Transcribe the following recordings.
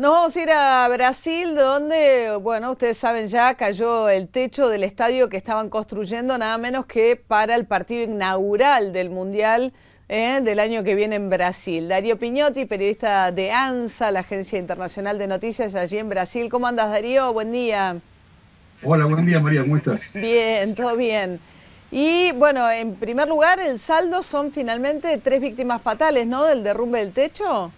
Nos vamos a ir a Brasil, donde, bueno, ustedes saben ya, cayó el techo del estadio que estaban construyendo, nada menos que para el partido inaugural del Mundial del año que viene en Brasil. Darío Piñotti, periodista de ANSA, la Agencia Internacional de Noticias allí en Brasil. ¿Cómo andas, Darío? Buen día. Hola, buen día María, ¿cómo estás? Bien, todo bien. Y bueno, en primer lugar, el saldo son finalmente 3 víctimas fatales, ¿no? Del derrumbe del techo.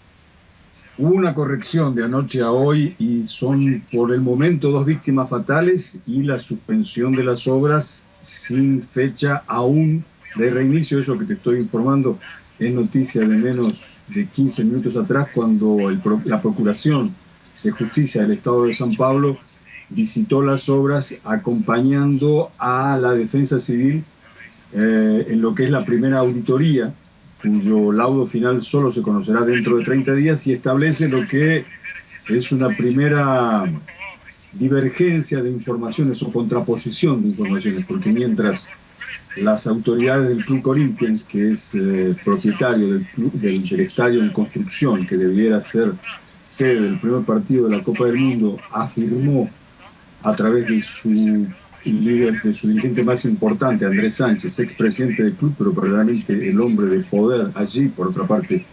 Hubo una corrección de anoche a hoy y son por el momento 2 víctimas fatales y la suspensión de las obras sin fecha aún de reinicio. Eso que te estoy informando es noticia de menos de 15 minutos atrás, cuando la Procuración de Justicia del Estado de San Pablo visitó las obras acompañando a la Defensa Civil en lo que es la primera auditoría, cuyo laudo final solo se conocerá dentro de 30 días, y establece lo que es una primera divergencia de informaciones o contraposición de informaciones, porque mientras las autoridades del Club Corinthians, que es propietario del estadio en construcción, que debiera ser sede del primer partido de la Copa del Mundo, afirmó a través de su líder, de su dirigente más importante, Andrés Sánchez, expresidente del club, pero verdaderamente el hombre de poder allí, por otra parte,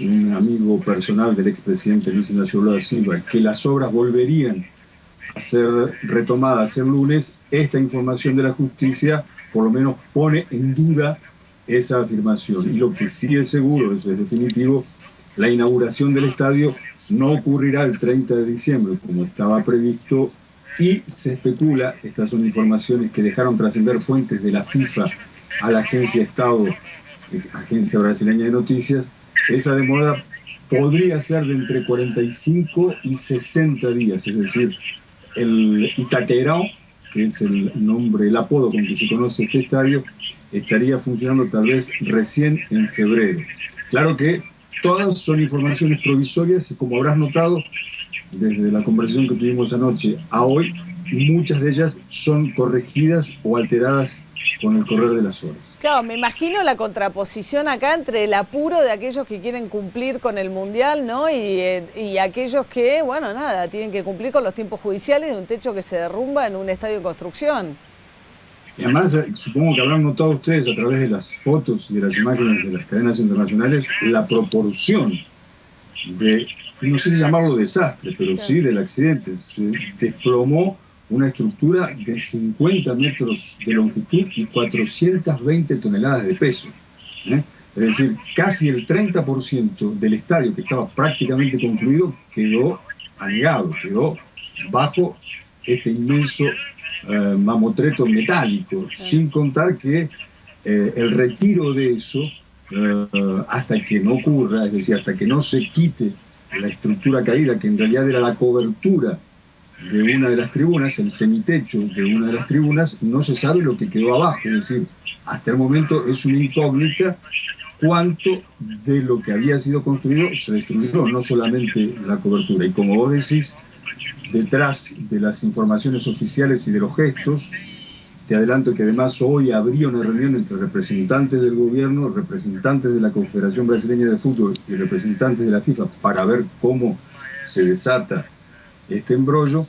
un amigo personal del expresidente Luis Ignacio Lula da Silva, que las obras volverían a ser retomadas el lunes. Esta información de la justicia por lo menos pone en duda esa afirmación. Y lo que sí es seguro, eso es definitivo, la inauguración del estadio no ocurrirá el 30 de diciembre, como estaba previsto, y se especula, estas son informaciones que dejaron trascender fuentes de la FIFA a la agencia Estado, Agencia Brasileña de Noticias, esa demora podría ser de entre 45 y 60 días, es decir, el Itaquerão, que es el nombre, el apodo con que se conoce este estadio, estaría funcionando tal vez recién en febrero. Claro que todas son informaciones provisorias, y como habrás notado, desde la conversación que tuvimos anoche a hoy, muchas de ellas son corregidas o alteradas con el correr de las horas. Claro, me imagino la contraposición acá entre el apuro de aquellos que quieren cumplir con el Mundial, ¿no? Y aquellos que, bueno, nada, tienen que cumplir con los tiempos judiciales de un techo que se derrumba en un estadio en construcción. Y además, supongo que habrán notado ustedes a través de las fotos y de las imágenes de las cadenas internacionales la proporción de, no sé si llamarlo desastre, pero sí del accidente. Se desplomó una estructura de 50 metros de longitud y 420 toneladas de peso. Es decir, casi el 30% del estadio, que estaba prácticamente concluido, quedó anegado, quedó bajo este inmenso mamotreto metálico, sin contar que el retiro de eso, hasta que no ocurra, es decir, hasta que no se quite la estructura caída, que en realidad era la cobertura de una de las tribunas, el semitecho de una de las tribunas, no se sabe lo que quedó abajo. Es decir, hasta el momento es una incógnita cuánto de lo que había sido construido se destruyó, no solamente la cobertura. Y como vos decís, detrás de las informaciones oficiales y de los gestos, te adelanto que además hoy habría una reunión entre representantes del gobierno, representantes de la Confederación Brasileña de Fútbol y representantes de la FIFA para ver cómo se desata este embrollo.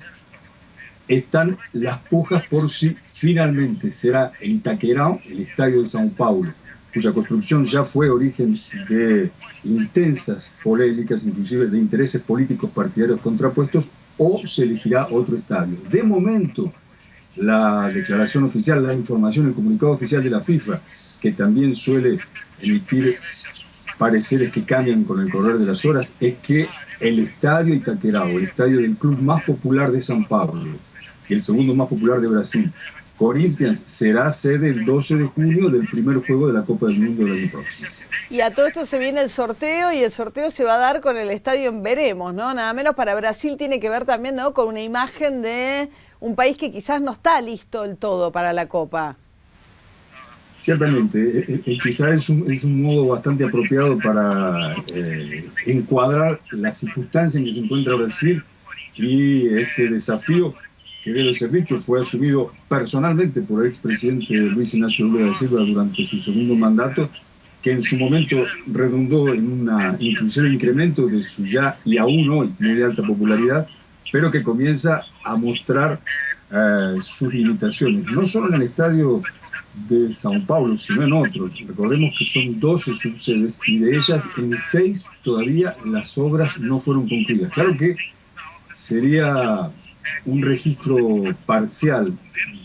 Están las pujas por si finalmente será el Itaquerão, el estadio de São Paulo, cuya construcción ya fue origen de intensas polémicas, inclusive de intereses políticos partidarios contrapuestos, o se elegirá otro estadio. De momento, la declaración oficial, la información, el comunicado oficial de la FIFA, que también suele emitir pareceres que cambian con el correr de las horas, es que el estadio Itaquerão, el estadio del club más popular de San Pablo y el segundo más popular de Brasil, Corinthians, será sede el 12 de junio del primer juego de la Copa del Mundo del año próximo. Y a todo esto se viene el sorteo, y el sorteo se va a dar con el estadio en veremos, ¿no? Nada menos para Brasil tiene que ver también, ¿no?, con una imagen de un país que quizás no está listo del todo para la Copa. Ciertamente, quizás es un modo bastante apropiado para encuadrar la circunstancia en que se encuentra Brasil, y este desafío, que debe ser dicho, fue asumido personalmente por el expresidente Luis Ignacio Lula da Silva durante su segundo mandato, que en su momento redundó en una inclusión e incremento de su ya y aún hoy muy alta popularidad, pero que comienza a mostrar sus limitaciones, no solo en el estadio de Sao Paulo, sino en otros. Recordemos que son 12 subsedes y de ellas en 6 todavía las obras no fueron concluidas. Claro que sería un registro parcial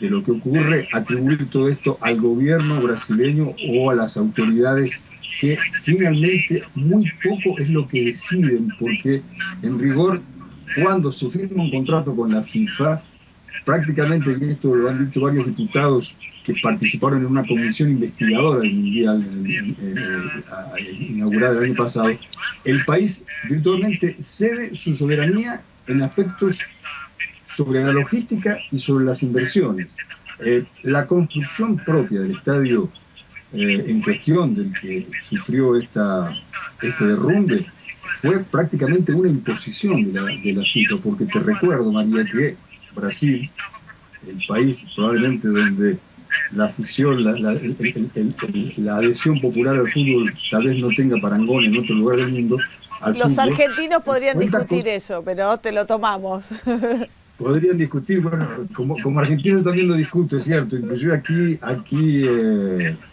de lo que ocurre atribuir todo esto al gobierno brasileño o a las autoridades, que finalmente muy poco es lo que deciden, porque en rigor, cuando se firma un contrato con la FIFA, prácticamente, y esto lo han dicho varios diputados que participaron en una comisión investigadora del Mundial inaugurada el año pasado, el país virtualmente cede su soberanía en aspectos sobre la logística y sobre las inversiones. La construcción propia del estadio en cuestión, del que sufrió este derrumbe, fue prácticamente una imposición de la FIFA, porque te recuerdo, María, que Brasil, el país probablemente donde la afición, la adhesión popular al fútbol tal vez no tenga parangón en otro lugar del mundo. Los fútbol, argentinos podrían discutir eso, pero te lo tomamos. Podrían discutir, bueno, como argentino también lo discuto, es cierto. Inclusive aquí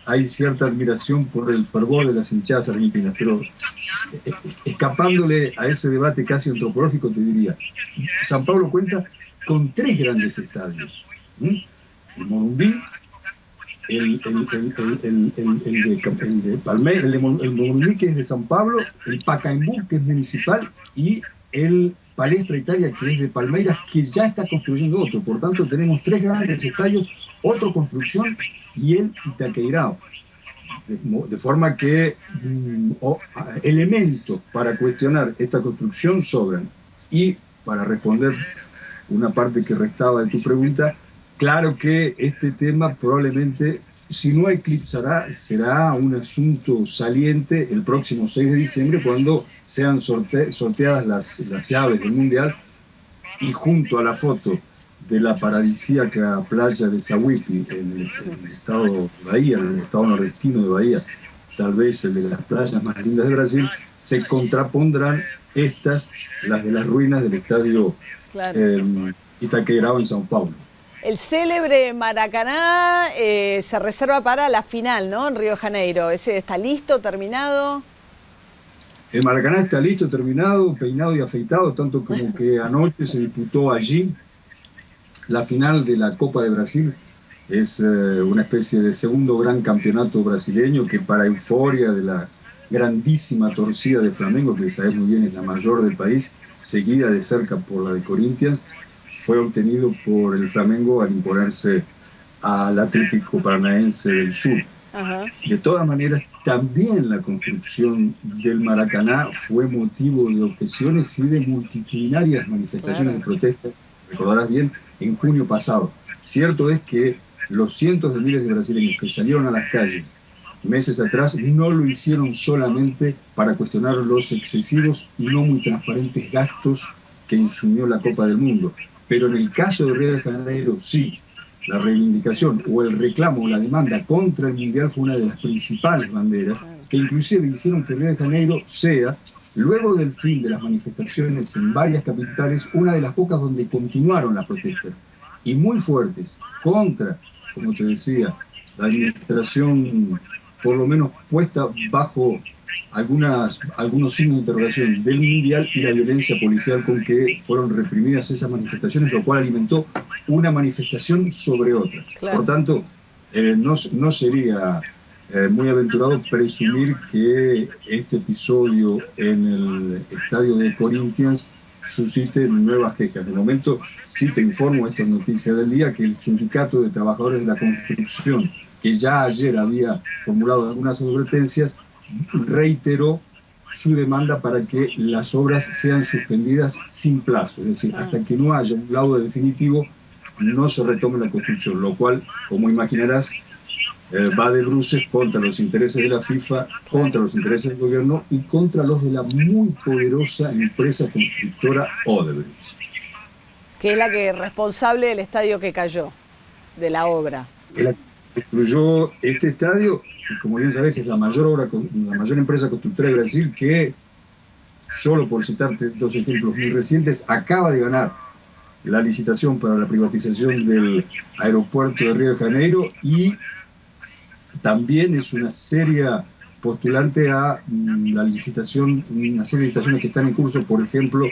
hay cierta admiración por el fervor de las hinchadas argentinas, pero escapándole a ese debate casi antropológico, te diría, San Pablo cuenta con 3 grandes estadios: el Morumbi, el de Palmeiras, el Morumbi, que es de San Pablo, el Pacaembu, que es municipal, y el Palestra Italia, que es de Palmeiras, que ya está construyendo otro. Por tanto, tenemos 3 grandes estadios, otra construcción, y el Itaqueirão. De forma que elementos para cuestionar esta construcción sobran. Y para responder una parte que restaba de tu pregunta, claro que este tema probablemente, si no eclipsará, será un asunto saliente el próximo 6 de diciembre, cuando sean sorteadas las llaves del Mundial, y junto a la foto de la paradisíaca playa de Sawipi, en el estado de Bahía, en el estado nordestino de Bahía, tal vez el de las playas más lindas de Brasil, se contrapondrán las de las ruinas del estadio Itaqueirão en São Paulo. El célebre Maracaná se reserva para la final, ¿no? En Río de Janeiro. ¿Ese está listo, terminado? El Maracaná está listo, terminado, peinado y afeitado, tanto como que anoche se disputó allí la final de la Copa de Brasil. Es una especie de segundo gran campeonato brasileño que, para euforia de la grandísima torcida de Flamengo, que sabes muy bien es la mayor del país, seguida de cerca por la de Corinthians, fue obtenido por el Flamengo al imponerse al Atlético Paranaense del Sur. Ajá. De todas maneras, también la construcción del Maracaná fue motivo de objeciones y de multitudinarias manifestaciones de protesta, recordarás bien, en junio pasado. Cierto es que los cientos de miles de brasileños que salieron a las calles meses atrás no lo hicieron solamente para cuestionar los excesivos y no muy transparentes gastos que insumió la Copa del Mundo. Pero en el caso de Río de Janeiro, sí, la reivindicación o el reclamo o la demanda contra el Mundial fue una de las principales banderas, que inclusive hicieron que Río de Janeiro sea, luego del fin de las manifestaciones en varias capitales, una de las pocas donde continuaron las protestas, y muy fuertes, contra, como te decía, la administración, por lo menos puesta bajo algunos signos de interrogación del Mundial, y la violencia policial con que fueron reprimidas esas manifestaciones, lo cual alimentó una manifestación sobre otra. Claro. Por tanto, no sería muy aventurado presumir que este episodio en el estadio de Corinthians suscite nuevas quejas. De momento, sí te informo, esta noticia del día, que el Sindicato de Trabajadores de la Construcción, que ya ayer había formulado algunas advertencias, reiteró su demanda para que las obras sean suspendidas sin plazo, es decir, hasta que no haya un laudo definitivo no se retome la construcción, lo cual, como imaginarás, va de bruces contra los intereses de la FIFA, contra los intereses del gobierno y contra los de la muy poderosa empresa constructora Odebrecht, que es la que es responsable del estadio que cayó, de la obra. construyó este estadio, y como bien sabes es la mayor empresa constructora de Brasil, que, solo por citarte dos ejemplos muy recientes, acaba de ganar la licitación para la privatización del aeropuerto de Río de Janeiro, y también es una seria postulante a la licitación, una serie de licitaciones que están en curso, por ejemplo,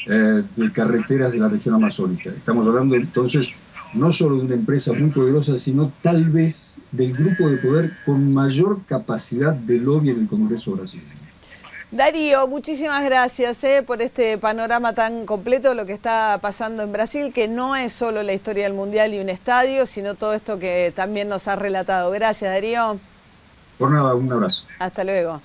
de carreteras de la región amazónica. Estamos hablando entonces no solo de una empresa muy poderosa, sino tal vez del grupo de poder con mayor capacidad de lobby en el Congreso brasileño. Darío, muchísimas gracias por este panorama tan completo de lo que está pasando en Brasil, que no es solo la historia del Mundial y un estadio, sino todo esto que también nos ha relatado. Gracias, Darío. Por nada, un abrazo. Hasta luego.